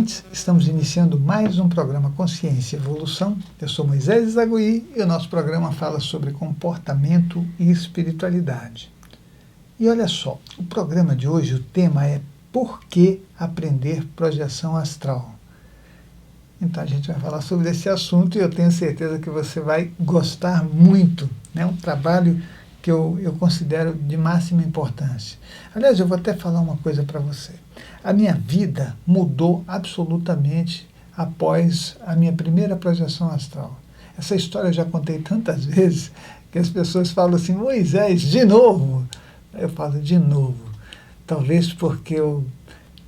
ouvintes, estamos iniciando mais um programa Consciência e Evolução. Eu sou Moisés Zaguri e o nosso programa fala sobre comportamento e espiritualidade. E olha só, o programa de hoje, o tema é Por que aprender projeção astral? Então a gente vai falar sobre esse assunto e eu tenho certeza que você vai gostar muito. É um trabalho que eu considero de máxima importância. Aliás, eu vou até falar uma coisa para você. A minha vida mudou absolutamente após a minha primeira projeção astral. Essa história eu já contei tantas vezes que as pessoas falam assim, Moisés, de novo? Eu falo, de novo. Talvez porque eu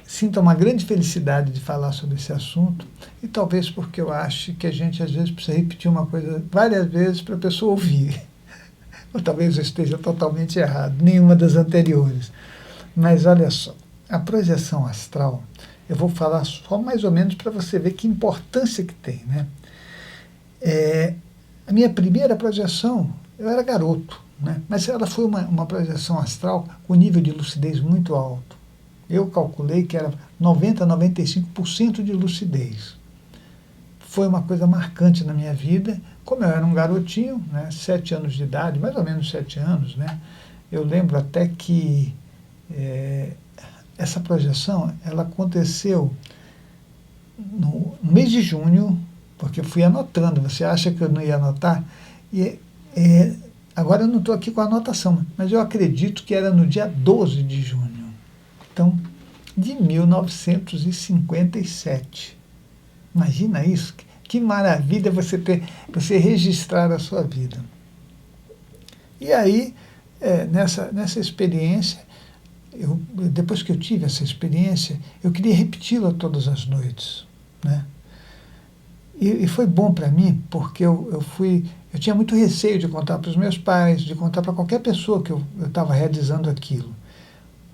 sinto uma grande felicidade de falar sobre esse assunto e talvez porque eu acho que a gente às vezes precisa repetir uma coisa várias vezes para a pessoa ouvir. Ou talvez eu esteja totalmente errado, nenhuma das anteriores. Mas olha só, a projeção astral, eu vou falar só mais ou menos para você ver que importância que tem, né? A minha primeira projeção, eu era garoto, né? Mas ela foi uma projeção astral com nível de lucidez muito alto. Eu calculei que era 90% a 95% de lucidez. Foi uma coisa marcante na minha vida. Como eu era um garotinho, né, 7 anos de idade, mais ou menos 7 anos, né, eu lembro até que essa projeção ela aconteceu no mês de junho, porque eu fui anotando. Você acha que eu não ia anotar? Agora eu não estou aqui com a anotação, mas eu acredito que era no dia 12 de junho. Então, de 1957. Imagina isso, que maravilha você registrar a sua vida. E aí, nessa experiência, depois que eu tive essa experiência, eu queria repeti-la todas as noites, né? E foi bom para mim, porque eu tinha muito receio de contar para os meus pais, de contar para qualquer pessoa que eu estava realizando aquilo.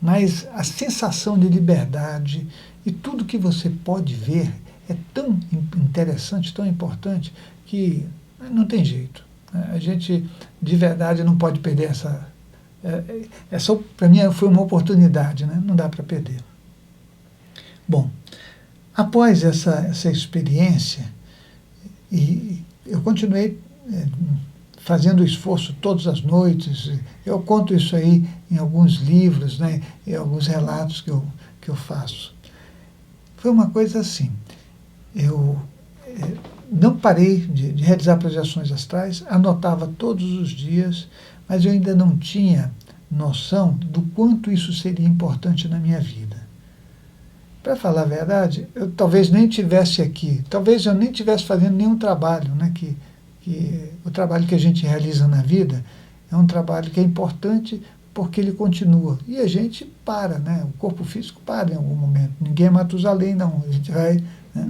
Mas a sensação de liberdade e tudo que você pode ver é tão interessante, tão importante, que não tem jeito. A gente, de verdade, não pode perder essa para mim, foi uma oportunidade, né? Não dá para perder. Bom, após essa experiência, e eu continuei fazendo esforço todas as noites. Eu conto isso aí em alguns livros, né, em alguns relatos que eu faço. Foi uma coisa assim, eu não parei de realizar projeções astrais, anotava todos os dias, mas eu ainda não tinha noção do quanto isso seria importante na minha vida. Para falar a verdade, eu talvez nem estivesse aqui, talvez eu nem estivesse fazendo nenhum trabalho, né, que o trabalho que a gente realiza na vida é um trabalho que é importante porque ele continua. E a gente para, né? O corpo físico para em algum momento. Ninguém é Matusalém, não. A gente vai... Né?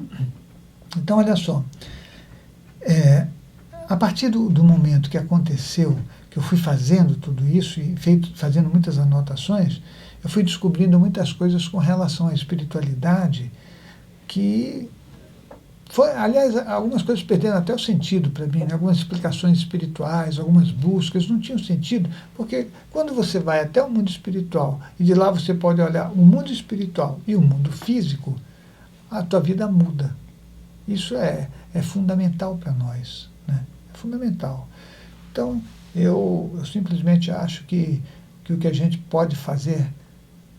Então, olha só. A partir do momento que aconteceu, que eu fui fazendo tudo isso e fazendo muitas anotações, eu fui descobrindo muitas coisas com relação à espiritualidade que... aliás, algumas coisas perderam até o sentido para mim, né? Algumas explicações espirituais, algumas buscas não tinham sentido, porque quando você vai até o mundo espiritual e de lá você pode olhar o mundo espiritual e o mundo físico, a tua vida muda. Isso é fundamental para nós, né? É fundamental. Então, eu simplesmente acho que o que a gente pode fazer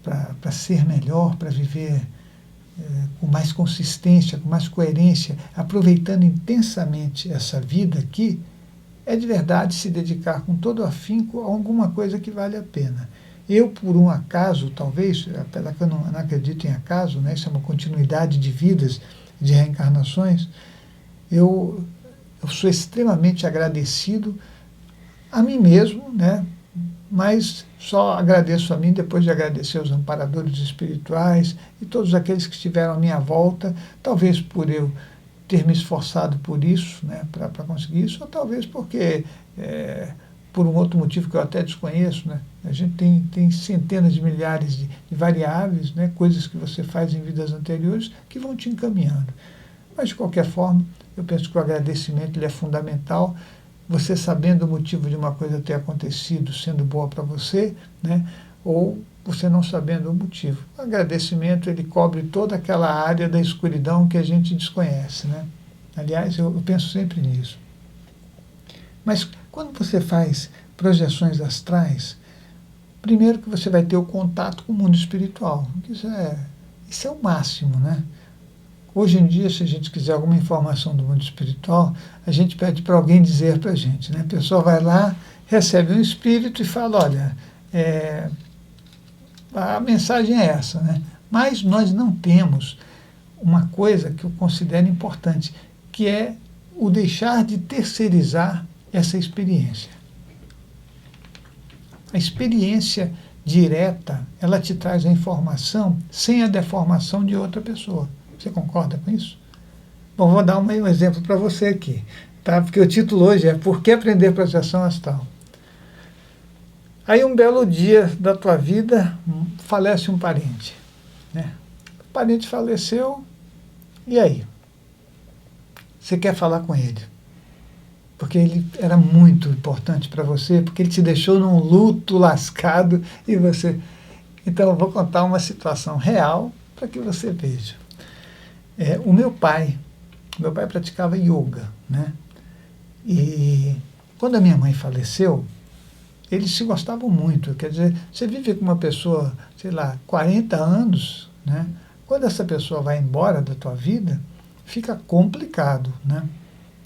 para ser melhor, para viver com mais consistência, com mais coerência, aproveitando intensamente essa vida aqui, é de verdade se dedicar com todo afinco a alguma coisa que vale a pena. Eu, por um acaso, talvez, apesar que eu não acredito em acaso, né, isso é uma continuidade de vidas, de reencarnações, eu sou extremamente agradecido a mim mesmo, né, mas só agradeço a mim depois de agradecer aos amparadores espirituais e todos aqueles que estiveram à minha volta, talvez por eu ter me esforçado por isso, né, para conseguir isso, ou talvez porque, por um outro motivo que eu até desconheço, né, a gente tem centenas de milhares de variáveis, né, coisas que você faz em vidas anteriores que vão te encaminhando. Mas, de qualquer forma, eu penso que o agradecimento ele é fundamental. Você sabendo o motivo de uma coisa ter acontecido, sendo boa para você, né, ou você não sabendo o motivo. O agradecimento, ele cobre toda aquela área da escuridão que a gente desconhece, né? Aliás, eu penso sempre nisso. Mas quando você faz projeções astrais, primeiro que você vai ter o contato com o mundo espiritual. Isso é o máximo, né? Hoje em dia, se a gente quiser alguma informação do mundo espiritual, a gente pede para alguém dizer para a gente, né? A pessoa vai lá, recebe um espírito e fala, olha, a mensagem é essa, né? Mas nós não temos uma coisa que eu considero importante, que é o deixar de terceirizar essa experiência. A experiência direta, ela te traz a informação sem a deformação de outra pessoa. Você concorda com isso? Bom, vou dar um exemplo para você aqui, tá? Porque o título hoje é Por que aprender projeção astral? Aí um belo dia da tua vida falece um parente, né? O parente faleceu, e aí? Você quer falar com ele? Porque ele era muito importante para você, porque ele te deixou num luto lascado e você... Então eu vou contar uma situação real para que você veja. O meu pai praticava yoga, né? E quando a minha mãe faleceu, eles se gostavam muito. Quer dizer, você vive com uma pessoa, sei lá, 40 anos, né? Quando essa pessoa vai embora da tua vida, fica complicado, né?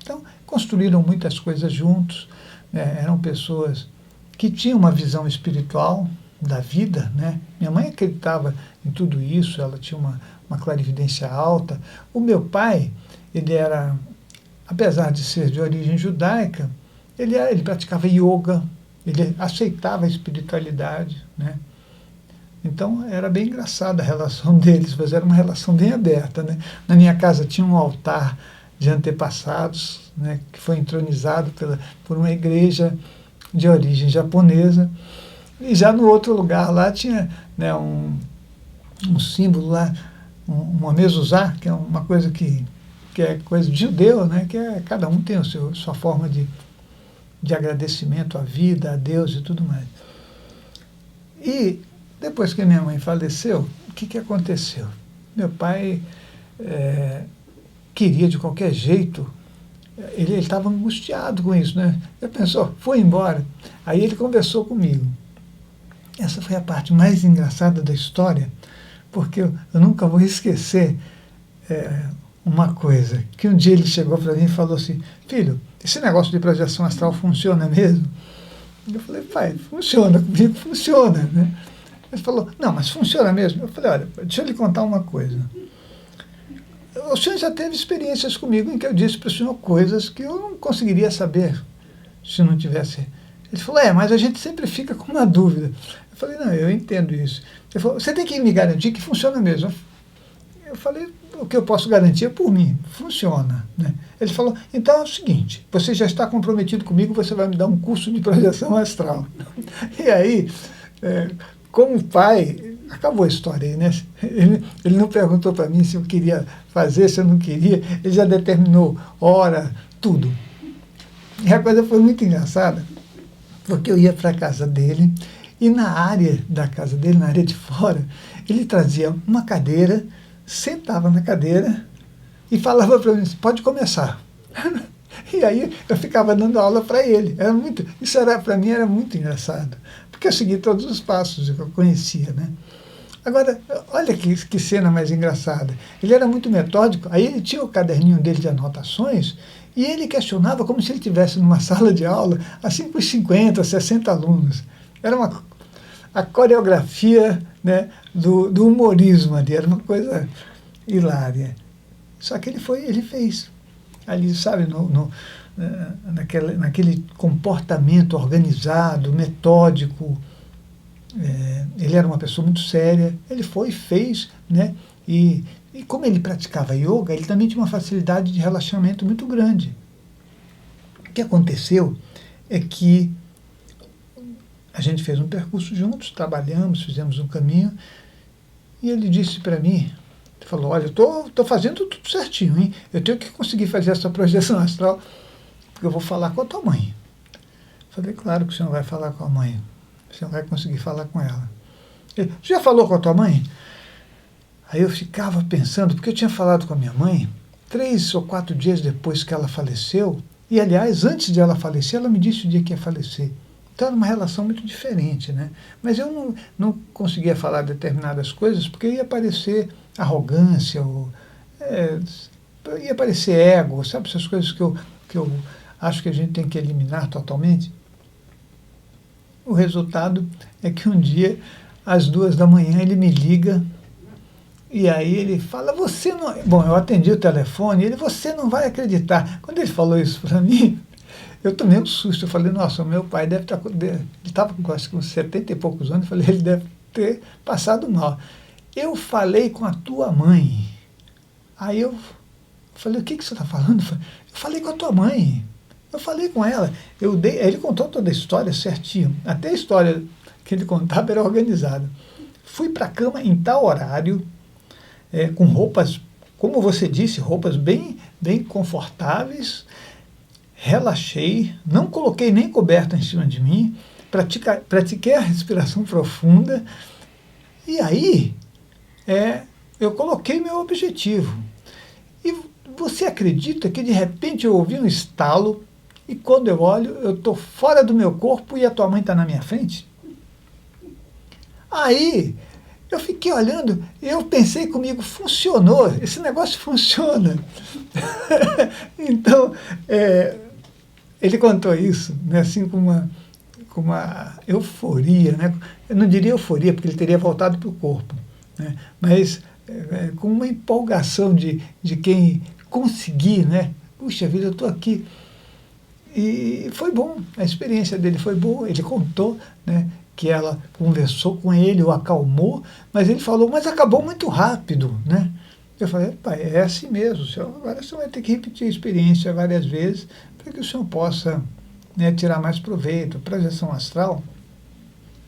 Então, construíram muitas coisas juntos, né? Eram pessoas que tinham uma visão espiritual da vida, né? Minha mãe acreditava em tudo isso, ela tinha uma clarividência alta. O meu pai, ele era, apesar de ser de origem judaica, ele praticava yoga, ele aceitava a espiritualidade, né? Então, era bem engraçada a relação deles, mas era uma relação bem aberta, né? Na minha casa tinha um altar de antepassados, né, que foi entronizado por uma igreja de origem japonesa, e já no outro lugar lá tinha, né, um símbolo lá, uma mezuzá, que é uma coisa que é coisa de judeu, né, que cada um tem sua forma de agradecimento à vida, a Deus e tudo mais. E depois que minha mãe faleceu, o que aconteceu? Meu pai queria de qualquer jeito, ele estava angustiado com isso, né? Ele pensou, foi embora. Aí ele conversou comigo. Essa foi a parte mais engraçada da história, porque eu nunca vou esquecer uma coisa, que um dia ele chegou para mim e falou assim, filho, esse negócio de projeção astral funciona mesmo? Eu falei, pai, funciona, comigo funciona, né? Ele falou, não, mas funciona mesmo? Eu falei, olha, deixa eu lhe contar uma coisa. O senhor já teve experiências comigo em que eu disse para o senhor coisas que eu não conseguiria saber se não tivesse... Ele falou, mas a gente sempre fica com uma dúvida. Eu falei, não, eu entendo isso. Ele falou, você tem que me garantir que funciona mesmo. Eu falei, o que eu posso garantir é por mim, funciona, né? Ele falou, então é o seguinte, você já está comprometido comigo, você vai me dar um curso de projeção astral. E aí, como pai... Acabou a história aí, né? Ele não perguntou para mim se eu queria fazer, se eu não queria. Ele já determinou hora, tudo. E a coisa foi muito engraçada, porque eu ia para a casa dele e na área da casa dele, na área de fora, ele trazia uma cadeira, sentava na cadeira e falava para mim, pode começar. E aí eu ficava dando aula para ele. Isso para mim era muito engraçado, porque eu segui todos os passos que eu conhecia, né? Agora, olha que cena mais engraçada. Ele era muito metódico, aí ele tinha o caderninho dele de anotações e ele questionava como se ele estivesse numa sala de aula, assim com 50, 60 alunos. Era a coreografia, né, do humorismo ali, era uma coisa hilária. Só que ele fez. Ali, sabe, naquele comportamento organizado, metódico. Ele era uma pessoa muito séria, ele foi e fez, né? E como ele praticava yoga, ele também tinha uma facilidade de relaxamento muito grande. O que aconteceu é que a gente fez um percurso juntos, trabalhamos, fizemos um caminho, e ele disse para mim, ele falou, olha, eu estou fazendo tudo certinho, hein? Eu tenho que conseguir fazer essa projeção astral, porque eu vou falar com a tua mãe. Eu falei, claro que o senhor vai falar com a mãe. Você vai conseguir falar com ela. Você já falou com a tua mãe? Aí eu ficava pensando, porque eu tinha falado com a minha mãe 3 ou 4 dias depois que ela faleceu, e aliás, antes de ela falecer, ela me disse o dia que ia falecer. Então era uma relação muito diferente, né? Mas eu não conseguia falar determinadas coisas porque ia parecer arrogância, ou, ia parecer ego, sabe? Essas coisas que eu acho que a gente tem que eliminar totalmente. O resultado é que um dia, às 2 da manhã, ele me liga e aí ele fala, você não... Bom, eu atendi o telefone e ele, você não vai acreditar. Quando ele falou isso para mim, eu tomei um susto. Eu falei, nossa, o meu pai deve estar... Ele estava com 70 e poucos anos. Eu falei, ele deve ter passado mal. Eu falei com a tua mãe. Aí eu falei, o que você está falando? Eu falei com a tua mãe. Eu falei com ela. Ele contou toda a história certinho. Até a história que ele contava era organizada. Fui para a cama em tal horário, com roupas, como você disse, roupas bem, bem confortáveis. Relaxei, não coloquei nem coberta em cima de mim, pratiquei a respiração profunda. E aí, eu coloquei meu objetivo. E você acredita que de repente eu ouvi um estalo e quando eu olho, eu estou fora do meu corpo e a tua mãe está na minha frente? Aí eu fiquei olhando e eu pensei comigo, funcionou, esse negócio funciona. Então, ele contou isso, né, assim com uma euforia, né? Eu não diria euforia, porque ele teria voltado para o corpo, né? Mas com uma empolgação de quem conseguir, né? Puxa vida, eu estou aqui. E foi bom, a experiência dele foi boa, ele contou, né, que ela conversou com ele, o acalmou, mas ele falou, mas acabou muito rápido, né? Eu falei, pai, é assim mesmo, agora você vai ter que repetir a experiência várias vezes para que o senhor possa, né, tirar mais proveito. A projeção astral,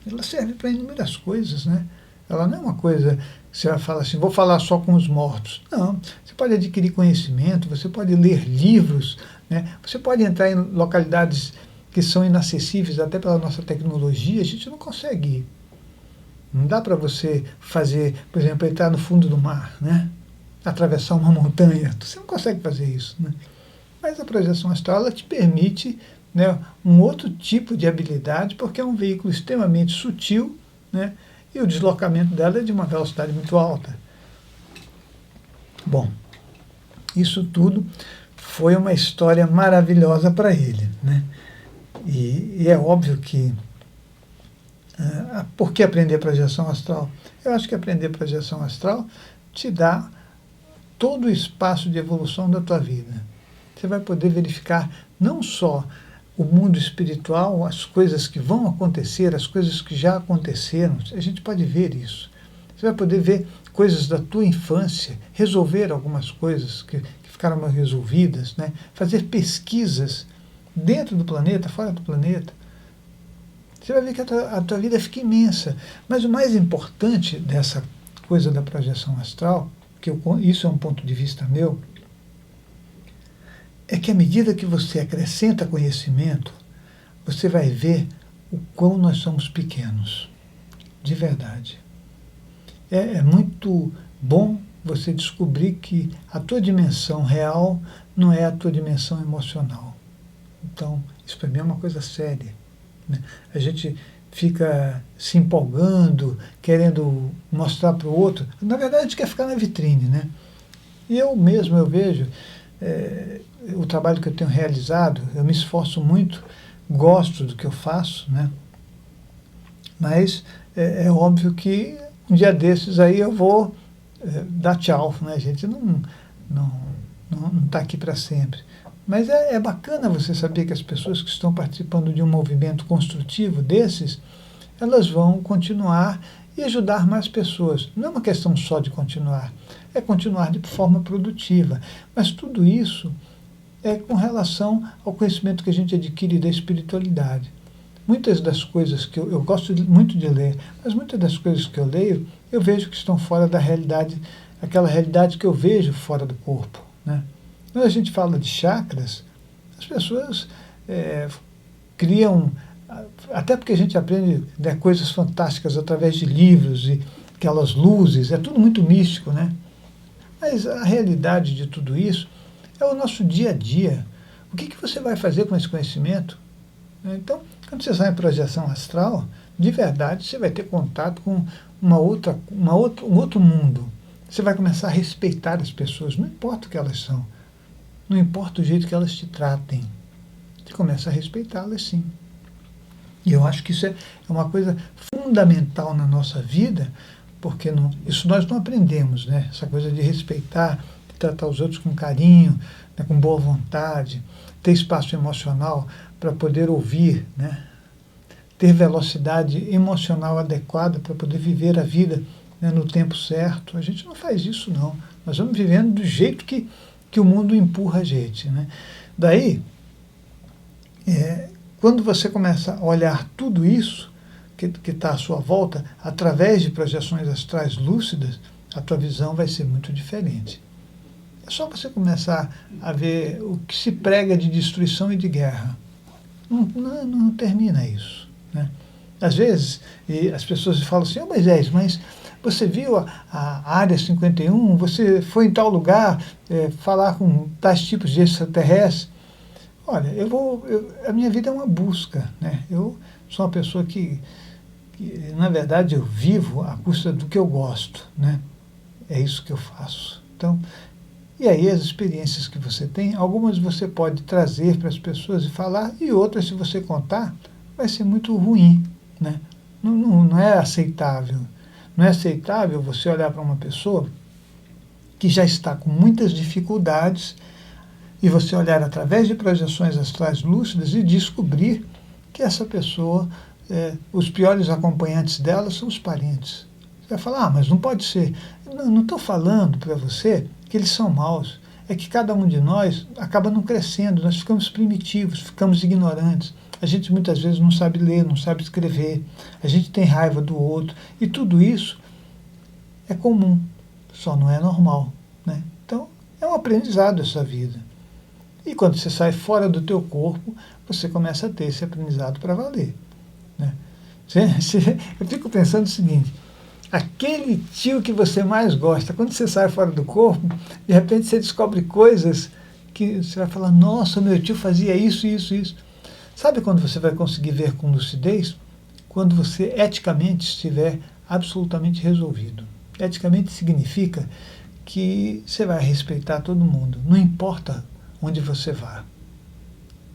ela serve para inúmeras coisas, né? Ela não é uma coisa que você vai falar assim, vou falar só com os mortos. Não, você pode adquirir conhecimento, você pode ler livros, né? Você pode entrar em localidades que são inacessíveis até pela nossa tecnologia, a gente não consegue ir. Não dá para você fazer, por exemplo, entrar no fundo do mar, né? Atravessar uma montanha, você não consegue fazer isso, né? Mas a projeção astral, ela te permite, né, um outro tipo de habilidade, porque é um veículo extremamente sutil, né, e o deslocamento dela é de uma velocidade muito alta. Bom, isso tudo foi uma história maravilhosa para ele, né? E é óbvio que... por que aprender projeção astral? Eu acho que aprender projeção astral te dá todo o espaço de evolução da tua vida. Você vai poder verificar não só o mundo espiritual, as coisas que vão acontecer, as coisas que já aconteceram, a gente pode ver isso. Você vai poder ver coisas da tua infância, resolver algumas coisas que ficaram mal resolvidas, né? Fazer pesquisas dentro do planeta, fora do planeta. Você vai ver que a tua vida fica imensa. Mas o mais importante dessa coisa da projeção astral, isso é um ponto de vista meu, é que à medida que você acrescenta conhecimento, você vai ver o quão nós somos pequenos, de verdade. É muito bom você descobrir que a tua dimensão real não é a tua dimensão emocional. Então, isso para mim é uma coisa séria, né? A gente fica se empolgando, querendo mostrar para o outro. Na verdade, a gente quer ficar na vitrine, né? E eu mesmo, eu vejo o trabalho que eu tenho realizado, eu me esforço muito, gosto do que eu faço, né? Mas é óbvio que um dia desses aí eu vou dar tchau, né? A gente não está aqui para sempre. Mas é bacana você saber que as pessoas que estão participando de um movimento construtivo desses, elas vão continuar e ajudar mais pessoas. Não é uma questão só de continuar, é continuar de forma produtiva. Mas tudo isso é com relação ao conhecimento que a gente adquire da espiritualidade. Muitas das coisas que eu gosto muito de ler, mas muitas das coisas que eu leio, eu vejo que estão fora da realidade, aquela realidade que eu vejo fora do corpo, né? Quando a gente fala de chakras, as pessoas criam até porque a gente aprende, né, coisas fantásticas através de livros e aquelas luzes, é tudo muito místico, né? Mas a realidade de tudo isso é o nosso dia a dia. O que você vai fazer com esse conhecimento? Então, quando você sai em projeção astral, de verdade você vai ter contato com um outro mundo. Você vai começar a respeitar as pessoas, não importa o que elas são, não importa o jeito que elas te tratem. Você começa a respeitá-las, sim. E eu acho que isso é uma coisa fundamental na nossa vida, porque isso nós não aprendemos, né? Essa coisa de respeitar, de tratar os outros com carinho, né, com boa vontade, ter espaço emocional para poder ouvir, né? Ter velocidade emocional adequada para poder viver a vida, né, no tempo certo. A gente não faz isso, não. Nós vamos vivendo do jeito que o mundo empurra a gente, né? Daí, quando você começa a olhar tudo isso que está à sua volta, através de projeções astrais lúcidas, a tua visão vai ser muito diferente. É só você começar a ver o que se prega de destruição e de guerra. Não termina isso, né? Às vezes, as pessoas falam assim, Moisés, mas você viu a Área 51, você foi em tal lugar falar com tais tipos de extraterrestres. Olha, a minha vida é uma busca, né? Eu sou uma pessoa que, na verdade, eu vivo à custa do que eu gosto, né? É isso que eu faço. Então, e aí as experiências que você tem, algumas você pode trazer para as pessoas e falar, e outras, se você contar, vai ser muito ruim, né? Não é aceitável. Não é aceitável você olhar para uma pessoa que já está com muitas dificuldades e você olhar através de projeções astrais lúcidas e descobrir que essa pessoa, os piores acompanhantes dela são os parentes. Você vai falar, mas não pode ser. Não estou falando para você que eles são maus. É que cada um de nós acaba não crescendo, nós ficamos primitivos, ficamos ignorantes. A gente muitas vezes não sabe ler, não sabe escrever, a gente tem raiva do outro, e tudo isso é comum, só não é normal, né? Então, é um aprendizado essa vida. E quando você sai fora do teu corpo, você começa a ter esse aprendizado para valer, né? Eu fico pensando o seguinte, aquele tio que você mais gosta, quando você sai fora do corpo, de repente você descobre coisas que você vai falar, nossa, meu tio fazia isso, isso, isso. Sabe quando você vai conseguir ver com lucidez? Quando você eticamente estiver absolutamente resolvido. Eticamente significa que você vai respeitar todo mundo, não importa onde você vá,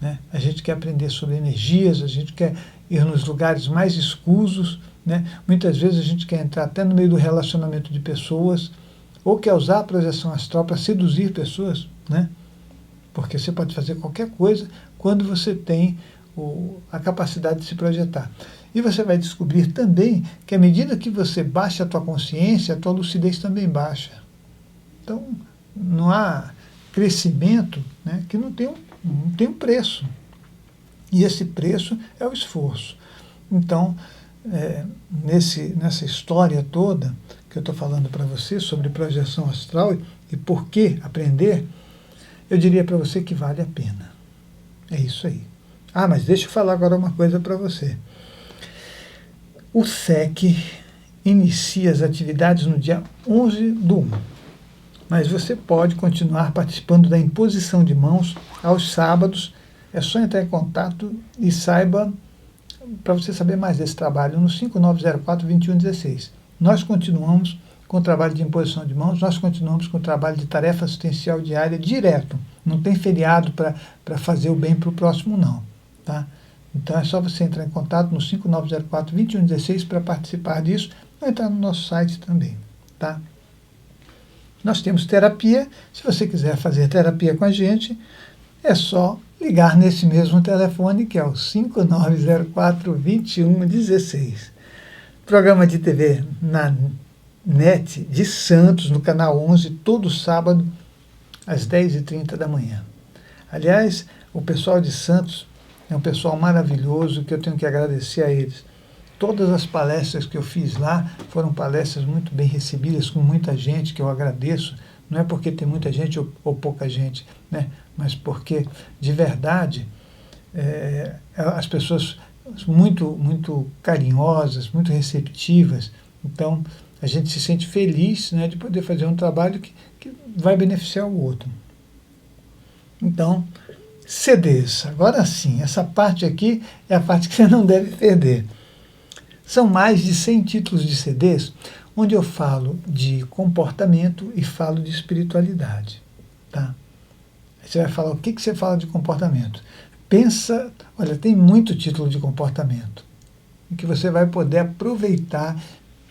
né? A gente quer aprender sobre energias, a gente quer ir nos lugares mais escusos, né? Muitas vezes a gente quer entrar até no meio do relacionamento de pessoas, ou quer usar a projeção astral para seduzir pessoas, né? Porque você pode fazer qualquer coisa quando você tem a capacidade de se projetar. E você vai descobrir também que à medida que você baixa a tua consciência, a tua lucidez também baixa. Então, não há crescimento, né, que não tem um preço. E esse preço é o esforço. Então, nessa história toda que eu estou falando para você sobre projeção astral e por que aprender, eu diria para você que vale a pena. É isso aí. Ah, mas deixa eu falar agora uma coisa para você. O SEC inicia as atividades no dia 11/1, mas você pode continuar participando da imposição de mãos aos sábados. É só entrar em contato e saiba, para você saber mais desse trabalho, no 5904-2116. Nós continuamos com o trabalho de imposição de mãos, nós continuamos com o trabalho de tarefa assistencial diária direto. Não tem feriado para fazer o bem para o próximo, não. Tá? Então é só você entrar em contato no 5904-2116 para participar disso, ou entrar no nosso site também. Tá? Nós temos terapia. Se você quiser fazer terapia com a gente, é só ligar nesse mesmo telefone, que é o 5904-2116. Programa de TV na NET de Santos, no canal 11, todo sábado, às 10h30 da manhã. Aliás, o pessoal de Santos é um pessoal maravilhoso, que eu tenho que agradecer a eles. Todas as palestras que eu fiz lá foram palestras muito bem recebidas, com muita gente, que eu agradeço. Não é porque tem muita gente ou pouca gente, né? Mas porque, de verdade, as pessoas muito carinhosas, muito receptivas. Então, a gente se sente feliz, né, de poder fazer um trabalho que vai beneficiar o outro. Então, CDs. Agora sim, essa parte aqui é a parte que você não deve perder. São mais de 100 títulos de CDs, onde eu falo de comportamento e falo de espiritualidade. Tá? Você vai falar, o que você fala de comportamento? Pensa, olha, tem muito título de comportamento, em que você vai poder aproveitar,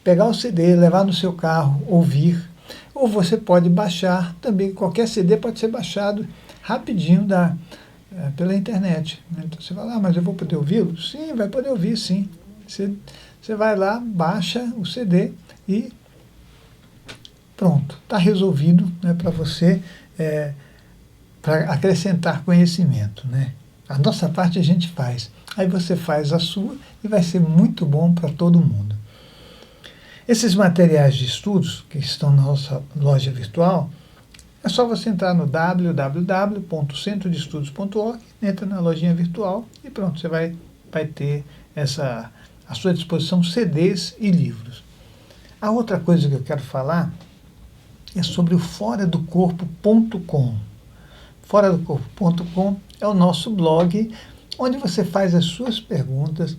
pegar o CD, levar no seu carro, ouvir, ou você pode baixar também, qualquer CD pode ser baixado rapidinho pela internet. Né? Então você fala, mas eu vou poder ouvi-lo? Sim, vai poder ouvir, sim. Você vai lá, baixa o CD e pronto, está resolvido, né, para você, para acrescentar conhecimento. Né? A nossa parte a gente faz. Aí você faz a sua e vai ser muito bom para todo mundo. Esses materiais de estudos que estão na nossa loja virtual, é só você entrar no www.centrodeestudos.org, entra na lojinha virtual e pronto, você vai ter à sua disposição CDs e livros. A outra coisa que eu quero falar é sobre o foradocorpo.com. Foradocorpo.com é o nosso blog, onde você faz as suas perguntas.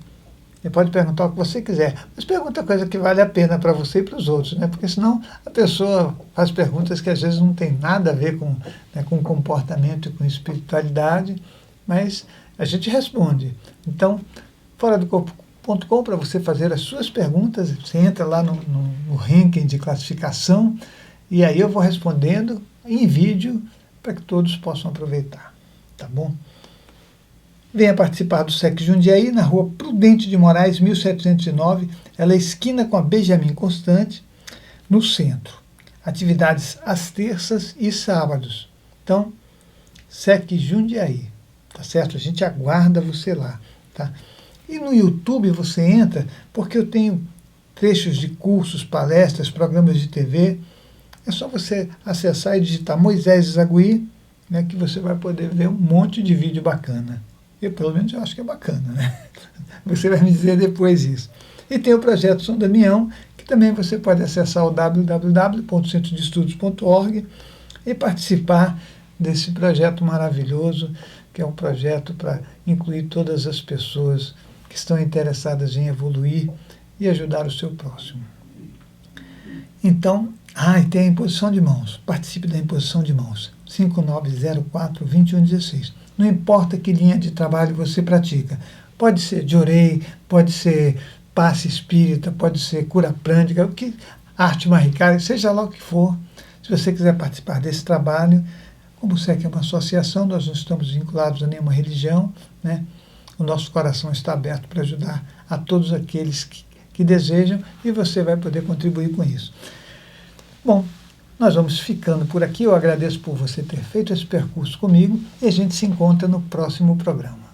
Você pode perguntar o que você quiser, mas pergunta coisa que vale a pena para você e para os outros, né? Porque senão a pessoa faz perguntas que às vezes não tem nada a ver com comportamento e com espiritualidade, mas a gente responde. Então, foradocorpo.com para você fazer as suas perguntas, você entra lá no ranking de classificação e aí eu vou respondendo em vídeo para que todos possam aproveitar, tá bom? Venha participar do SEC Jundiaí, na rua Prudente de Moraes, 1709, ela é esquina com a Benjamin Constant, no centro. Atividades às terças e sábados. Então, SEC Jundiaí, tá certo? A gente aguarda você lá, tá? E no YouTube você entra, porque eu tenho trechos de cursos, palestras, programas de TV. É só você acessar e digitar Moisés Zagui, né, que você vai poder ver um monte de vídeo bacana. Eu, pelo menos, eu acho que é bacana, né? Você vai me dizer depois isso. E tem o projeto São Damião, que também você pode acessar o www.centrodeestudos.org e participar desse projeto maravilhoso, que é um projeto para incluir todas as pessoas que estão interessadas em evoluir e ajudar o seu próximo. Então, e tem a imposição de mãos. Participe da imposição de mãos. 5904-2116. Não importa que linha de trabalho você pratica. Pode ser Jorei, pode ser passe espírita, pode ser cura prântica, arte maricária, seja lá o que for. Se você quiser participar desse trabalho, como o SEC é uma associação, nós não estamos vinculados a nenhuma religião, né? O nosso coração está aberto para ajudar a todos aqueles que desejam e você vai poder contribuir com isso. Bom, nós vamos ficando por aqui. Eu agradeço por você ter feito esse percurso comigo e a gente se encontra no próximo programa.